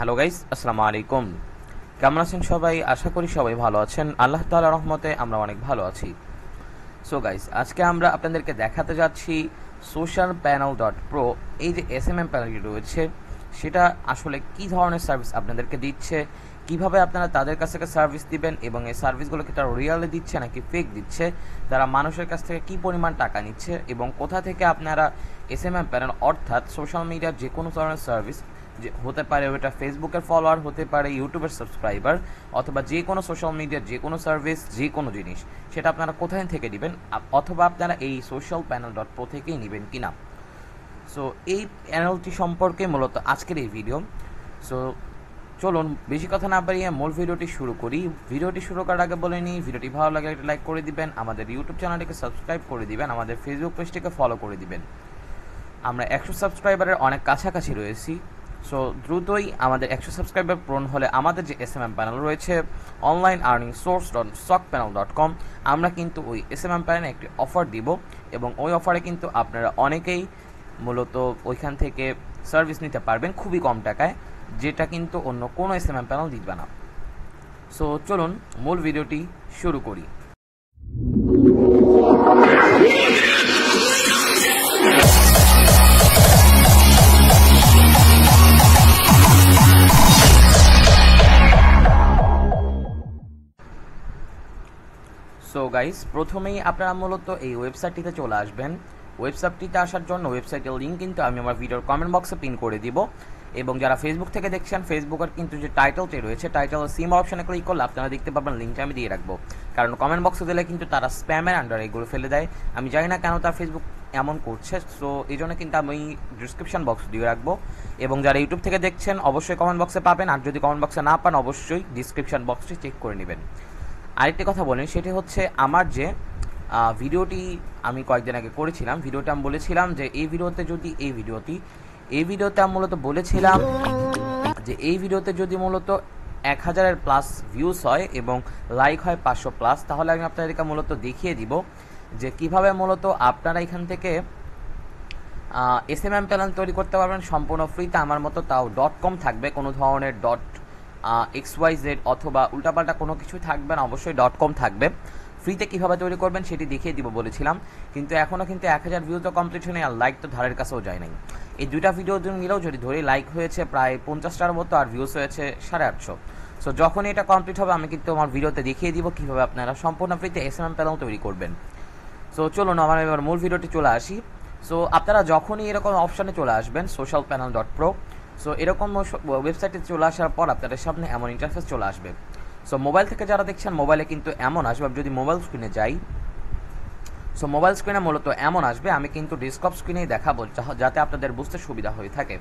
Hello guys, আসসালামু আলাইকুম। কেমন আছেন সবাই? আশা করি সবাই ভালো আছেন। আল্লাহ তাআলার রহমতে আমরা অনেক ভালো আছি। সো গাইস, আজকে আমরা আপনাদেরকে দেখাতে যাচ্ছি socialpanel.pro। এই যে এসএমএম প্যানেলটি রয়েছে সেটা আসলে কি ধরনের সার্ভিস আপনাদেরকে দিচ্ছে, কিভাবে আপনারা তাদের কাছ থেকে সার্ভিস দিবেন এবং এই সার্ভিসগুলোকে তারা রিয়েলে দিচ্ছে নাকি ফেক দিচ্ছে, তারা মানুষের কাছ থেকে কি পরিমাণ টাকা নিচ্ছে এবং কোথা থেকে আপনারা এসএমএম প্যানেল অর্থাৎ সোশ্যাল মিডিয়ার যে কোনো ধরনের সার্ভিস, যে হতে পারে ওটা ফেসবুকের ফলোয়ার, হতে পারে ইউটিউবের সাবস্ক্রাইবার, অথবা যে কোনো সোশ্যাল মিডিয়ার যে কোনো সার্ভিস, যে কোনো জিনিস, সেটা আপনারা কোথায় থেকে নেবেন, অথবা আপনারা এই socialpanel.pro থেকেই নেবেন কিনা। সো এই প্যানেলটি সম্পর্কে মূলত আজকের এই ভিডিও। সো চলুন বেশি কথা না বাড়িয়ে মূল ভিডিওটি শুরু করি। ভিডিওটি শুরু করার আগে বলে নিই, ভিডিওটি ভালো লাগলে একটা লাইক করে দিবেন, আমাদের ইউটিউব চ্যানেলটিকে সাবস্ক্রাইব করে দিবেন, আমাদের ফেসবুক পেজটিকে ফলো করে দিবেন। আমরা 100 সাবস্ক্রাইবারের অনেক কাছাকাছি রয়েছি। সো দ্রুতই আমাদের 100 সাবস্ক্রাইবার পূরণ হলে আমাদের যে এসএমএম প্যানেল রয়েছে অনলাইন আর্নিং সোর্স stockpanel.com, আমরা কিন্তু ওই এসএমএম প্যানেলে একটি অফার দিব এবং ওই অফারে কিন্তু আপনারা অনেকেই মূলত ওইখান থেকে সার্ভিস নিতে পারবেন খুবই কম টাকায়, যেটা কিন্তু অন্য কোনো এসএমএম প্যানেল দিবে না। সো চলুন মূল ভিডিওটি শুরু করি। সো গাইস, প্রথমেই আপনারা মূলত এই ওয়েবসাইটটিতে চলে আসবেন। ওয়েবসাইটটিতে আসার জন্য ওয়েবসাইটের লিঙ্ক কিন্তু আমি আমার ভিডিওর কমেন্ট বক্সে পিন করে দিব, এবং যারা ফেসবুক থেকে দেখছেন ফেসবুকের কিন্তু যে টাইটেলটি রয়েছে টাইটেলের সিম অপশনে ক্লিক করলে আপনারা দেখতে পাবেন লিঙ্কটা আমি দিয়ে রাখবো, কারণ কমেন্ট বক্সে দিলে কিন্তু তারা স্প্যামের আন্ডারে এগুলো ফেলে দেয়। আমি জানি না কেন তার ফেসবুক এমন করছে, সো এই জন্য কিন্তু আমি ডিসক্রিপশন বক্স দিয়ে রাখবো, এবং যারা ইউটিউব থেকে দেখছেন অবশ্যই কমেন্ট বক্সে পাবেন, আর যদি কমেন্ট বক্সে না পান অবশ্যই ডিসক্রিপশন বক্সটি চেক করে নেবেন। আরেকটি কথা বলেন, সেটি হচ্ছে আমার যে ভিডিওটি আমি কয়েকদিন আগে করেছিলাম, ভিডিওতে আমি বলেছিলাম যে এই ভিডিওতে আমি মূলত বলেছিলাম যে এই ভিডিওতে যদি মূলত 1000-এর প্লাস ভিউজ হয় এবং লাইক হয় 500+, তাহলে আমি আপনাদেরকে মূলত দেখিয়ে দিব যে কিভাবে মূলত আপনারা এখান থেকে এসএমএম প্যানেল তৈরি করতে পারবেন সম্পূর্ণ ফ্রিতে। আমার মতো তাও .com থাকবে, কোনো ধরনের .xyz অথবা উল্টাপাল্টা কোনো কিছু থাকবে না, অবশ্যই .com থাকবে। ফ্রিতে কীভাবে তৈরি করবেন সেটি দেখিয়ে দিব বলেছিলাম, কিন্তু এখনও কিন্তু 1000 ভিউ তো কমপ্লিট হয়নি, আর লাইক তো ধারের কাছেও যায় নাই। এই দুইটা ভিডিও মিলেও যদি ধরি, লাইক হয়েছে প্রায় 50টার মতো আর ভিউজ হয়েছে 850। সো যখন এটা কমপ্লিট হবে আমি কিন্তু আমার ভিডিওতে দেখিয়ে দিব কীভাবে আপনারা সম্পূর্ণ ফ্রিতে এসএমএম প্যানেল তৈরি করবেন। সো চলুন আমার এবার মূল ভিডিওটি চলে আসি। সো আপনারা যখনই এরকম অপশানে চলে আসবেন socialpanel.pro, সো এরকম ওয়েবসাইটে চলে আসার পর আপনাদের সামনে এমন ইন্টারফেস চলে আসবে। সো মোবাইল থেকে যারা দেখছেন মোবাইলে কিন্তু এমন আসবে, যদি মোবাইল স্ক্রিনে যাই, সো মোবাইল স্ক্রিনে মূলত এমন আসবে। আমি কিন্তু ডেস্কটপ স্ক্রিনেই দেখাবো যাতে আপনাদের বুঝতে সুবিধা হয়ে থাকে।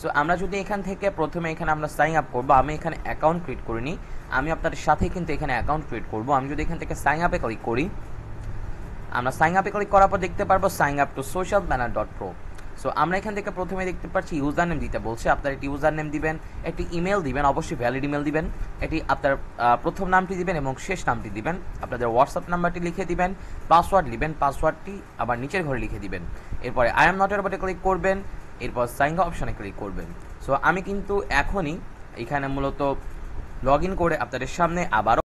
সো আমরা যদি এখান থেকে প্রথমে এখানে আমরা সাইন আপ করবো, আমি এখানে অ্যাকাউন্ট ক্রিয়েট করিনি, আমি আপনাদের সাথেই কিন্তু এখানে অ্যাকাউন্ট ক্রিয়েট করবো। আমি যদি এখান থেকে সাইন আপে ক্লিক করি, আমরা সাইন আপে ক্লিক করার পর দেখতে পারবো sign up to socialpanel.pro। So আমরা এখান থেকে প্রথমে দেখতে পাচ্ছি ইউজার নেম দিতে বলছে। আপনারা একটি ইউজার নেম দিবেন, একটি ইমেল দিবেন, অবশ্যই ভ্যালিড ইমেল দিবেন, এটি আপনার প্রথম নামটি দিবেন এবং শেষ নামটি দিবেন, আপনাদের হোয়াটসঅ্যাপ নাম্বারটি লিখে দিবেন, পাসওয়ার্ড দিবেন, পাসওয়ার্ডটি আবার নিচের ঘরে লিখে দিবেন। এরপরে আই এম নটের উপরে ক্লিক করবেন, এরপর সাইন অপশনে ক্লিক করবেন। সো আমি কিন্তু এখনই এখানে মূলত লগ ইন করে আপনাদের সামনে আবারও।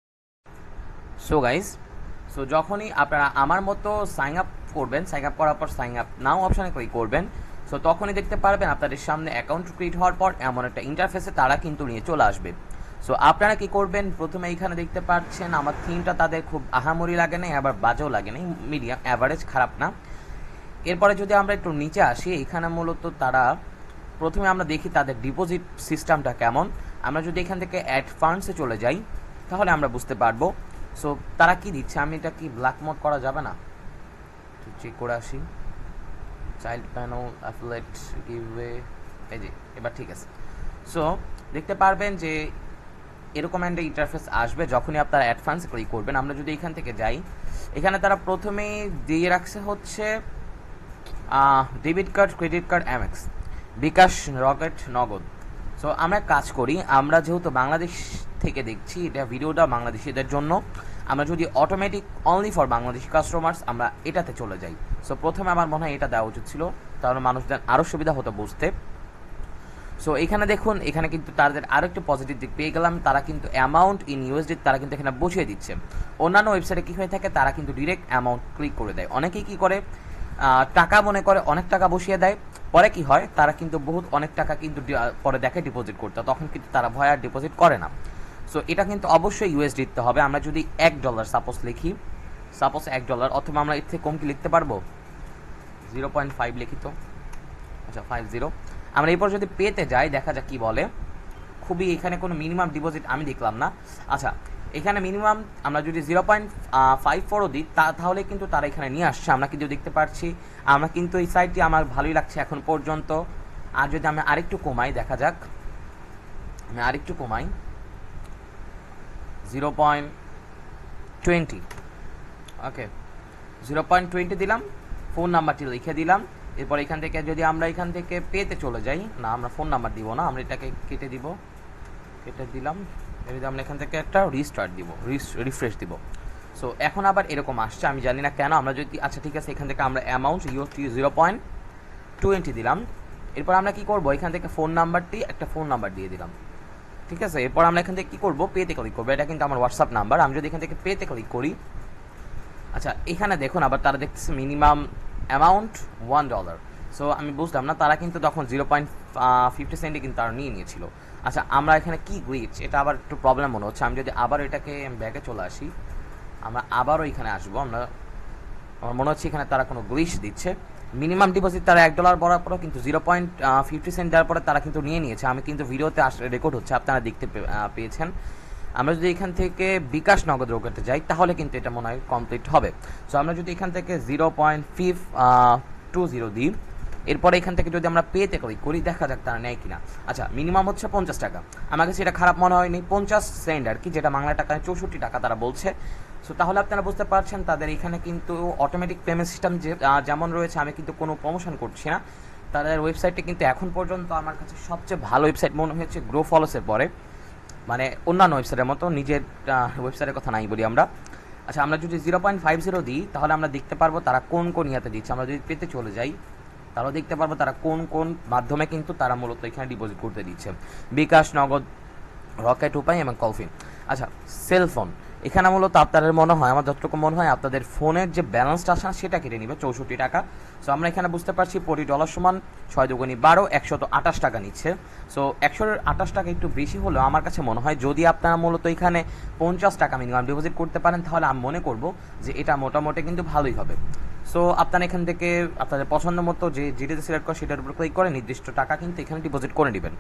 সো গাইজ, সো যখনই আপনারা আমার মতো সাইন আপ করবেন, সাইন আপ করার পর সাইন আপ নাও অপশানে ক্লিক করবেন, সো তখনই দেখতে পারবেন আপনাদের সামনে অ্যাকাউন্ট ক্রিয়েট হওয়ার পর এমন একটা ইন্টারফেসে তারা কিন্তু নিয়ে চলে আসবে। সো আপনারা কি করবেন, প্রথমে এইখানে দেখতে পাচ্ছেন আমার থিমটা তাদের খুব আহামরি লাগে না, আবার বাজেও লাগে না, মিডিয়াম অ্যাভারেজ, খারাপ না। এরপরে যদি আমরা একটু নিচে আসি, এখানে মূলত তারা প্রথমে আমরা দেখি তাদের ডিপোজিট সিস্টেমটা কেমন। আমরা যদি এখান থেকে অ্যাড ফান্ডসে চলে যাই তাহলে আমরা বুঝতে পারবো সো তারা কি দিচ্ছে। আমি এটা কি ব্ল্যাক মোড করা যাবে না, চেক করে আসি। চাইল্ড প্যানেল অ্যাফিলিয়েট গিভওয়ে, এই যে এবার ঠিক আছে। সো দেখতে পারবেন যে এরকম একটা ইন্টারফেস আসবে যখনই আপনারা অ্যাডভান্স ক্লিক করবেন। আমরা যদি এখান থেকে যাই, এখানে তারা প্রথমেই দিয়ে রাখছে হচ্ছে debit card, credit card, Amex, bKash, Rocket, Nagad. So আমরা কাজ করি, আমরা যেহেতু বাংলাদেশ থেকে দেখছি, এটা ভিডিওটা বাংলাদেশিদের জন্য, আমরা যদি automatic only for Bangladeshi customers আমরা এটাতে চলে যাই। সো প্রথমে আমার মনে হয় এটা দেওয়া উচিত ছিল, তাহলে মানুষদের আরও সুবিধা হতো বুঝতে। সো এখানে দেখুন, এখানে কিন্তু তাদের আরও একটু পজিটিভ দিক পেয়ে গেলাম, তারা কিন্তু অ্যামাউন্ট ইন ইউএসডি তারা কিন্তু এখানে বসিয়ে দিচ্ছে। অন্যান্য ওয়েবসাইটে কী হয়ে থাকে, তারা কিন্তু ডিরেক্ট অ্যামাউন্ট ক্লিক করে দেয়। অনেকেই কী করে, টাকা মনে করে অনেক টাকা বসিয়ে দেয়, পরে কি হয় তারা কিন্তু অনেক টাকা কিন্তু পরে দেখে ডিপোজিট করতে, তখন কিন্তু তারা ভয় আর ডিপোজিট করে না। সো এটা কিন্তু অবশ্যই ইউএসডি দিতে হবে। আমরা যদি $1 সাপোজ লিখি, সাপোজ $1, অথবা আমরা এর থেকে কম কি লিখতে পারবো, 0.5 লিখি তো, আচ্ছা 50। আমরা এরপর যদি পেতে যাই, দেখা যাক কি বলে। খুবই এখানে কোনো মিনিমাম ডিপোজিট আমি দেখলাম না। আচ্ছা, এখানে মিনিমাম আমরা যদি 0.54ও দিই তাহলে কিন্তু তারা এখানে নিয়ে আসছে, আমরা কিন্তু দেখতে পাচ্ছি। আমরা কিন্তু এই সাইটটি আমার ভালোই লাগছে এখন পর্যন্ত। আর যদি আমি আরেকটু কমাই, দেখা যাক, আমি আরেকটু কমাই 0.20, ওকে 0.20 দিলাম, ফোন নাম্বারটি লিখে দিলাম। এরপর এখান থেকে যদি আমরা এখান থেকে পেতে চলে যাই, না আমরা ফোন নাম্বার দিব না, আমরা এটাকে কেটে দিব, কেটে দিলাম। যদি আমরা এখান থেকে একটা রিস্টার্ট দিব, রিফ্রেশ দিব। সো এখন আবার এরকম আসছে, আমি জানি না কেন। আমরা যদি, আচ্ছা ঠিক আছে, এখান থেকে আমরা অ্যামাউন্ট ইউএসডি 0.20 দিলাম। এরপর আমরা কি করব, এখান থেকে ফোন নাম্বারটি, একটা ফোন নাম্বার দিয়ে দিলাম, ঠিক আছে। এরপর আমরা এখান থেকে কি করব, পেতে ক্লিক করবো। এটা কিন্তু আমার হোয়াটসঅ্যাপ নাম্বার। আমি যদি এখান থেকে পেতে ক্লিক করি, আচ্ছা এখানে দেখুন আবার তারা দেখতেছে মিনিমাম অ্যামাউন্ট $1। সো আমি বুঝলাম না, তারা কিন্তু তখন 0.50 কিন্তু তারা নিয়ে নিয়েছিল। আচ্ছা আমরা এখানে কি গ্লিচ, এটা আবার একটু প্রবলেম মনে হচ্ছে। আমি যদি আবার এটাকে ব্যাকে চলে আসি, আমরা আবারও এখানে আসবো, আমার মনে হচ্ছে এখানে তারা কোনো গ্লিচ দিচ্ছে। মিনিমাম ডিপোজিট তারা $1 বলার পরও কিন্তু 0.50 দেওয়ার পরে তারা কিন্তু নিয়ে নিয়েছে। আমি কিন্তু ভিডিওতে রেকর্ড হচ্ছে, আপনারা দেখতে পেয়েছেন। আমরা যদি এখান থেকে বিকাশ নগদ রোকাতে যাই, তাহলে কিন্তু এটা মনে হয় কমপ্লিট হবে। সো আমরা যদি এখান থেকে 0.520 দিই, এরপরে এখান থেকে যদি আমরা পেতে ক্লিক করি, দেখা যাক তারা নেয় কিনা। আচ্ছা মিনিমাম হচ্ছে $50। আমার কাছে এটা খারাপ মনে হয়নি, 50 সেন্ট আর কি, যেটা বাংলা টাকায় 64 টাকা তারা বলছে। সো তাহলে আপনারা বুঝতে পারছেন তাদের এখানে কিন্তু অটোমেটিক পেমেন্ট সিস্টেম যেমন রয়েছে, আমি কিন্তু কোনো প্রমোশন করছি না। তাদের ওয়েবসাইটে কিন্তু এখন পর্যন্ত আমার কাছে সবচেয়ে ভালো ওয়েবসাইট মনে হয়েছে গ্রো ফলোসের পরে, মানে অন্যান্য ওয়েবসাইটের মতো, নিজের ওয়েবসাইটের কথা নাই বলি আমরা। আচ্ছা আমরা যদি 0.50 দিই, তাহলে আমরা দেখতে পারবো তারা কোন কোন ইয়াতে দিচ্ছে। আমরা যদি পেতে চলে যাই, তাহলে দেখতে পারবো তারা কোন কোন মাধ্যমে কিন্তু তারা মূলত এখানে ডিপোজিট করতে দিচ্ছে, বিকাশ, নগদ, রকেট, উপায় এবং কলফিন। আচ্ছা সেলফোন, এখানে মূলত আপনাদের মনে হয়, আমার যতটুকু মনে হয় আপনাদের ফোনের যে ব্যালেন্সটা আসে সেটা কেটে নেবে 64 টাকা। সো আমরা এখানে বুঝতে পারছি $20 সমান 6 দুগুণী 12, 128 টাকা নিচ্ছে। সো 128 টাকা একটু বেশি হলেও আমার কাছে মনে হয় যদি আপনারা মূলত এখানে 50 টাকা মিনিমাম ডিপোজিট করতে পারেন, তাহলে আমি মনে করব যে এটা মোটামুটি কিন্তু ভালোই হবে। সো আপনারা এখান থেকে আপনাদের পছন্দ মতো যেটাতে সিলেক্ট করে সেটার উপর ক্লিক করে নির্দিষ্ট টাকা কিন্তু এখানে ডিপোজিট করে নেবেন।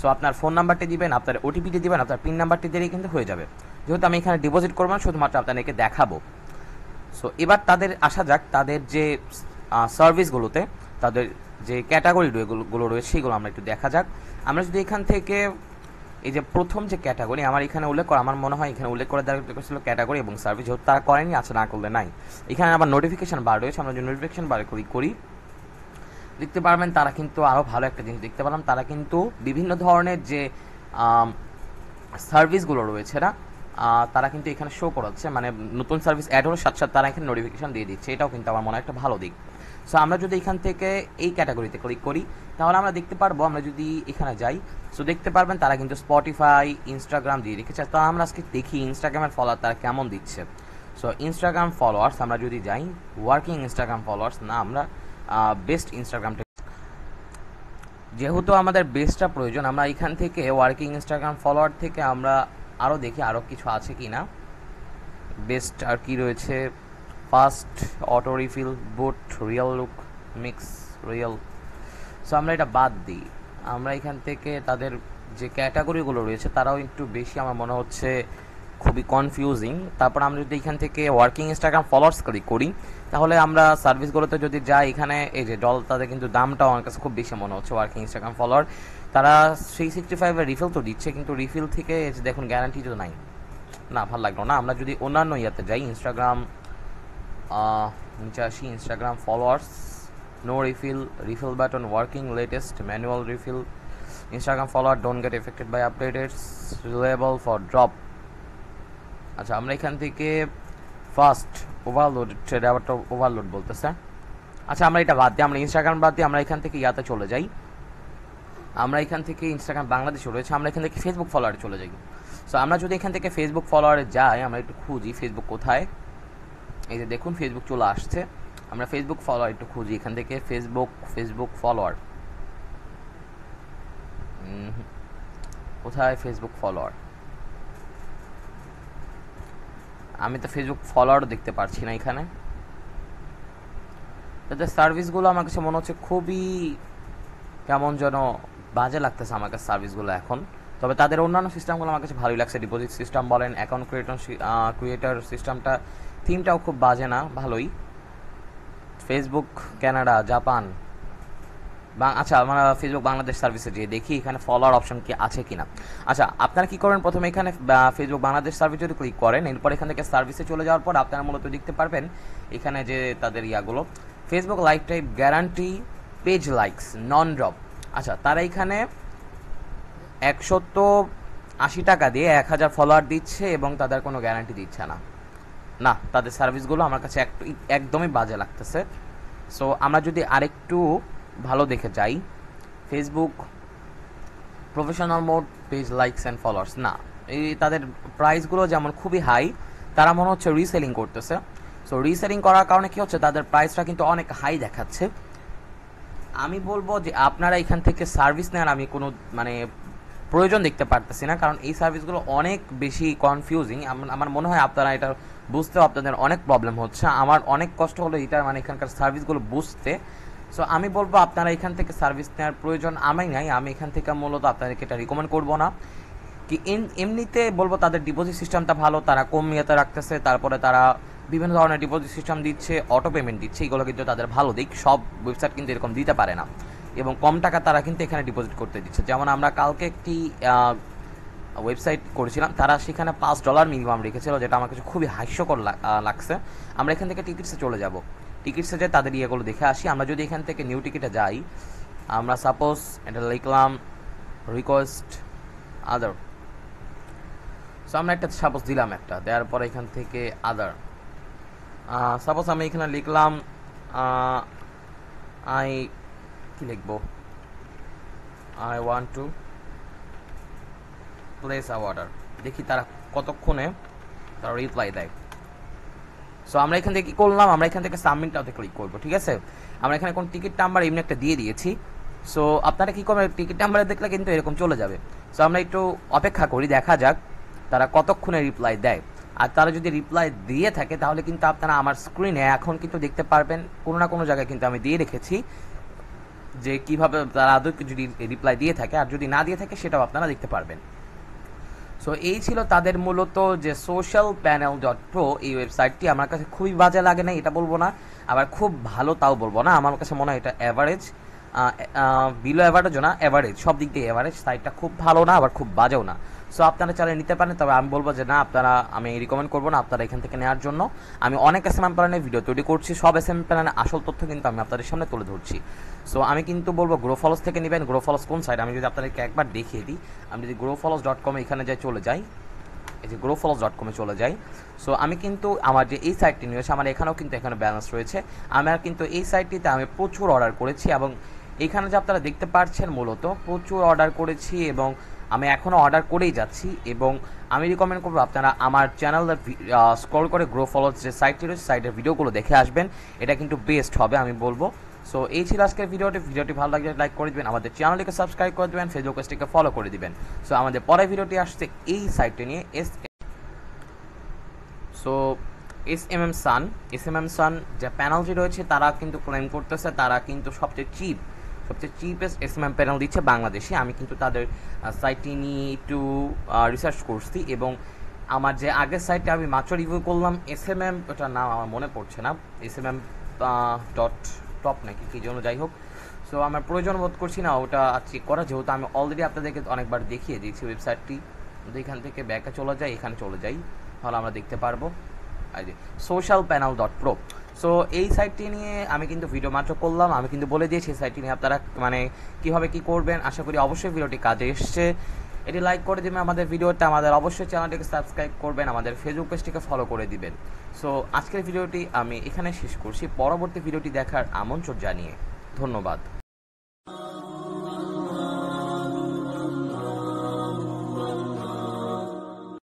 সো আপনার ফোন নাম্বারটি দিবেন, আপনার ওটিপিটি দিবেন, আপনার পিন নাম্বারটি দিলেই কিন্তু হয়ে যাবে। যেহেতু আমি এখানে ডিপোজিট করবো না, শুধুমাত্র আপনাদেরকে দেখাবো। সো এবার তাদের আসা যাক, তাদের যে সার্ভিসগুলোতে, তাদের যে ক্যাটাগরিগুলো রয়েছে সেগুলো আমরা একটু দেখা যাক। আমরা যদি এখান থেকে এই যে প্রথম যে ক্যাটাগরি আমার এখানে উল্লেখ করা, আমার মনে হয় এখানে উল্লেখ করে দেওয়া ছিল ক্যাটাগরি এবং সার্ভিস, যেহেতু তারা করেনি, আচ্ছা না করলে নাই। এখানে আবার নোটিফিকেশন বার রয়েছে, আমরা যদি নোটিফিকেশন বারে ক্লিক করি, দেখতে পারবেন তারা কিন্তু আরও ভালো একটা জিনিস দেখতে পেলাম। তারা কিন্তু বিভিন্ন ধরনের যে সার্ভিসগুলো রয়েছে না, তারা কিন্তু এখানে শো করাচ্ছে, মানে নতুন সার্ভিস অ্যাড হলে সাথে সাথে তারা এখানে নোটিফিকেশন দিয়ে দিচ্ছে। এটাও কিন্তু আমার মনে হয় একটা ভালো দিক। সো আমরা যদি এখান থেকে এই ক্যাটাগরিতে ক্লিক করি, তাহলে আমরা দেখতে পারবো, আমরা যদি এখানে যাই, সো দেখতে পারবেন তারা কিন্তু স্পটিফাই, ইনস্টাগ্রাম দিয়ে রেখেছে। তো আমরা আজকে দেখি ইনস্টাগ্রামের ফলোয়ার তারা কেমন দিচ্ছে। সো ইনস্টাগ্রাম ফলোয়ার্স আমরা যদি যাই, ওয়ার্কিং ইনস্টাগ্রাম ফলোয়ার্স না, আমরা বেস্ট ইনস্টাগ্রামটা, যেহেতু আমাদের বেস্টটা প্রয়োজন, আমরা এখান থেকে ওয়ার্কিং ইনস্টাগ্রাম ফলোয়ার থেকে আমরা আরও দেখি আরও কিছু আছে কি না। বেস্ট আর কি রয়েছে, fast, auto refill, boot, real look, mix, real. So আমরা এটা বাদ দিই। আমরা এখান থেকে তাদের যে ক্যাটাগরিগুলো রয়েছে তারাও একটু বেশি আমার মনে হচ্ছে খুবই কনফিউজিং। তারপর আমরা যদি এখান থেকে ওয়ার্কিং ইনস্টাগ্রাম ফলোয়ার্স ক্লিক করি, তাহলে আমরা সার্ভিসগুলোতে যদি যাই, এখানে এই যে তাদের কিন্তু দামটাও আমার কাছে খুব বেশি মনে হচ্ছে। ওয়ার্কিং ইনস্টাগ্রাম ফলোয়ার তারা 365 রিফিল তো দিচ্ছে, কিন্তু রিফিল থেকে দেখুন গ্যারান্টি তো নাই, না ভালো লাগলো না। আমরা যদি অন্যান্য ইয়াতে যাই, ইনস্টাগ্রাম নিচে আসি, Instagram followers, no refill, refill button working, latest, manual refill, Instagram follower don't get affected by updated, reliable for drop. আচ্ছা আমরা এখান থেকে ফার্স্ট ওভারলোড, আবারটা ওভারলোড বলতেছে। আচ্ছা আমরা এটা বাদ দিই, আমরা ইনস্টাগ্রাম বাদ দিই, আমরা এখান থেকে ইয়াতে চলে যাই, আমরা এখান থেকে ইনস্টাগ্রাম বাংলাদেশে রয়েছে, আমরা এখান থেকে ফেসবুক ফলোয়ারে চলে যাই। সো আমরা যদি এখান থেকে ফেসবুক ফলোয়ারে যাই, আমরা একটু খুঁজি ফেসবুক কোথায়। এই যে দেখুন ফেসবুক চলে আসছে, আমরা ফেসবুক ফলোয়ার একটু খুঁজি এখান থেকে। ফেসবুক ফলোয়ার কোথায়? ফেসবুক ফলোয়ার, আমি তো ফেসবুক ফলোয়ারও দেখতে পারছি না এখানে। তাদের সার্ভিসগুলো আমার কাছে মনে হচ্ছে খুবই কেমন যেন বাজে লাগতেছে আমার কাছে সার্ভিসগুলো এখন। তবে তাদের অন্যান্য সিস্টেমগুলো আমার কাছে ভালোই লাগছে, ডিপোজিট সিস্টেম বলেন, অ্যাকাউন্ট ক্রিয়েটর সিস্টেমটা, থিমটাও খুব বাজে না, ভালোই। ফেসবুক কানাডা, জাপান, আচ্ছা আমরা ফেসবুক বাংলাদেশ সার্ভিসে যেয়ে দেখি এখানে ফলোয়ার অপশন কি আছে কিনা। আচ্ছা আপনারা কি করেন, প্রথমে এখানে ফেসবুক বাংলাদেশ সার্ভিস যদি ক্লিক করেন, এরপর এখান থেকে সার্ভিসে চলে যাওয়ার পর আপনারা মূলত দেখতে পারবেন এখানে যে তাদের ইয়াগুলো, Facebook lifetime guarantee, page likes, non drop. আচ্ছা তারা এখানে 180 টাকা দিয়ে 1000 ফলোয়ার দিচ্ছে এবং তাদের কোনো গ্যারান্টি দিচ্ছে না। না, তাদের সার্ভিসগুলো আমার কাছে একদমই বাজে লাগতেছে। সো আমরা যদি আরেকটু ভালো দেখে যাই, Facebook professional mode, page likes and followers, না এই তাদের প্রাইসগুলো যেমন খুবই হাই, তারা মনে হচ্ছে রিসেলিং করতেছে। সো রিসেলিং করার কারণে কি হচ্ছে, তাদের প্রাইসটা কিন্তু অনেক হাই দেখাচ্ছে। আমি বলবো যে আপনারা এখান থেকে সার্ভিস নেন, আমি কোনো মানে প্রয়োজন দেখতে পারতেছি না, কারণ এই সার্ভিসগুলো অনেক বেশি কনফিউজিং। আমার মনে হয় আপনারা এটা বুঝতেও আপনাদের অনেক প্রবলেম হচ্ছে, আমার অনেক কষ্ট হলো এটা মানে এখানকার সার্ভিসগুলো বুঝতে। সো আমি বলবো আপনারা এখান থেকে সার্ভিস নেওয়ার প্রয়োজন আমি নাই, আমি এখান থেকে মূলত আপনাদেরকে এটা রিকমেন্ড করবো না। কি এমনিতে বলবো তাদের ডিপোজিট সিস্টেমটা ভালো, তারা কম ইয়েতে রাখতেছে, তারপরে তারা বিভিন্ন ধরনের ডিপোজিট সিস্টেম দিচ্ছে, অটো পেমেন্ট দিচ্ছে, এগুলো কিন্তু তাদের ভালো দিক। সব ওয়েবসাইট কিন্তু এরকম দিতে পারে না, এবং কম টাকা তারা কিন্তু এখানে ডিপোজিট করতে দিচ্ছে। যেমন আমরা কালকে একটি ওয়েবসাইট করেছিলাম, তারা সেখানে $5 মিনিমাম রেখেছিল, যেটা আমার কাছে খুবই হাস্যকর লাগছে। আমরা এখান থেকে টিকিটসে চলে যাব, টিকিটসে যে তাদের ইয়েগুলো দেখে আসি। আমরা যদি এখান থেকে নিউ টিকিটে যাই, আমরা সাপোজ এটা লিখলাম রিকোয়েস্ট আদার। সো আমরা একটা সাপোজ দিলাম, একটা দেওয়ার পরে এখান থেকে আদার, সাপোজ আমি এখানে লিখলাম আই কি লিখবো, I want to place a order. দেখি তারা কতক্ষণে তারা রিপ্লাই দেয়। সো আমরা এখান থেকে কি করলাম, আমরা এখান থেকে সাবমিটটাতে ক্লিক করবো, ঠিক আছে। আমরা এখানে কোন টিকিট নাম্বার এমনি একটা দিয়ে দিয়েছি। সো আপনারা কি করবেন, টিকিট নাম্বারে দেখলে কিন্তু এরকম চলে যাবে। সো আমরা একটু অপেক্ষা করি, দেখা যাক তারা কতক্ষণে রিপ্লাই দেয়। আর তারা যদি রিপ্লাই দিয়ে থাকে তাহলে কিন্তু আপনারা আমার স্ক্রিনে এখন কিন্তু দেখতে পারবেন, কোনো না কোনো জায়গায় কিন্তু আমি দিয়ে রেখেছি যে কিভাবে তারা আদৌ যদি রিপ্লাই দিয়ে থাকে, আর যদি না দিয়ে থাকে সেটাও আপনারা দেখতে পারবেন। সো এই ছিল তাদের মূলত যে socialpanel.pro, এই ওয়েবসাইটটি আমার কাছে খুবই বাজে লাগে না এটা বলবো না, আবার খুব ভালো তাও বলবো না। আমার কাছে মনে হয় এটা অ্যাভারেজ, বিলো অ্যাভারেজও না, অ্যাভারেজ, সব দিক দিয়ে অ্যাভারেজ। সাইটটা খুব ভালো না, আবার খুব বাজেও না। সো আপনারা চাইলে নিতে পারেন, তবে আমি বলবো যে না, আপনারা, আমি রিকমেন্ড করবো না আপনারা এখান থেকে নেওয়ার জন্য। আমি অনেক এসএমএম প্ল্যানের ভিডিও তৈরি করছি, সব এসএমএম প্ল্যানের আসল তথ্য কিন্তু আমি আপনাদের সামনে তুলে ধরছি। সো আমি কিন্তু বলবো গ্রোফলস থেকে নেবেন। গ্রোফলস কোন সাইট আমি যদি আপনাদেরকে একবার দেখিয়ে দিই, আমি যদি growfollows.com এখানে যাই, চলে যাই, এই যে growfollows.com চলে যাই। সো আমি কিন্তু আমার যে এই সাইটটি নিয়েছে, আমার এখানেও কিন্তু এখানে ব্যালেন্স রয়েছে। আমার কিন্তু এই সাইটটিতে আমি প্রচুর অর্ডার করেছি, এবং এখানে যে আপনারা দেখতে পাচ্ছেন মূলত প্রচুর অর্ডার করেছি, এবং আমি এখনও অর্ডার করেই যাচ্ছি। এবং আমি রিকমেন্ড করবো আপনারা আমার চ্যানেলে স্ক্রল করে গ্রোফলস যে সাইটটি রয়েছে, সাইটের ভিডিওগুলো দেখে আসবেন, এটা কিন্তু বেস্ট হবে আমি বলবো। সো এই ছিল আজকের ভিডিওটি ভালো লাগলে লাইক করে দেবেন, আমাদের চ্যানেলটিকে সাবস্ক্রাইব করে দেবেন, ফেসবুক পেজটিকে ফলো করে দিবেন। সো আমাদের পরের ভিডিওটি আসছে এই সাইটটি নিয়ে, সো এসএমএম সান যে প্যানেলটি রয়েছে, তারা কিন্তু ক্লেম করতেছে তারা কিন্তু সবচেয়ে চিপেস্ট এসএমএম প্যানেল দিচ্ছে বাংলাদেশে। আমি কিন্তু তাদের সাইটটি নিয়ে একটু রিসার্চ করছি, এবং আমার যে আগের সাইটটা আমি মাত্র রিভিউ করলাম, এসএমএম, ওটার নাম আমার মনে পড়ছে না, এসএমএম ডট টপ নাকি কী জন্য, যাই হোক। সো আমার প্রয়োজন বোধ করছি না ওটা চেক করা, যেহেতু আমি অলরেডি আপনাদেরকে অনেকবার দেখিয়ে দিয়েছি ওয়েবসাইটটি। এখান থেকে ব্যাকে চলে যাই, এখানে চলে যাই, তাহলে আমরা দেখতে পারবো এই যে socialpanel.pro। সো এই সাইটটি নিয়ে আমি কিন্তু ভিডিও মাত্র করলাম, আমি কিন্তু বলে দিয়েছি এই সাইটটি নিয়ে আপনারা মানে কীভাবে কী করবেন। আশা করি অবশ্যই ভিডিওটি কাজে এসছে, এটি লাইক করে দেবেন আমাদের ভিডিওতে, আমাদের অবশ্যই চ্যানেলটিকে সাবস্ক্রাইব করবেন, আমাদের ফেসবুক পেজটিকে ফলো করে দিবেন। সো আজকের ভিডিওটি আমি এখানে শেষ করছি, পরবর্তী ভিডিওটি দেখার আমন্ত্রণ জানিয়ে ধন্যবাদ।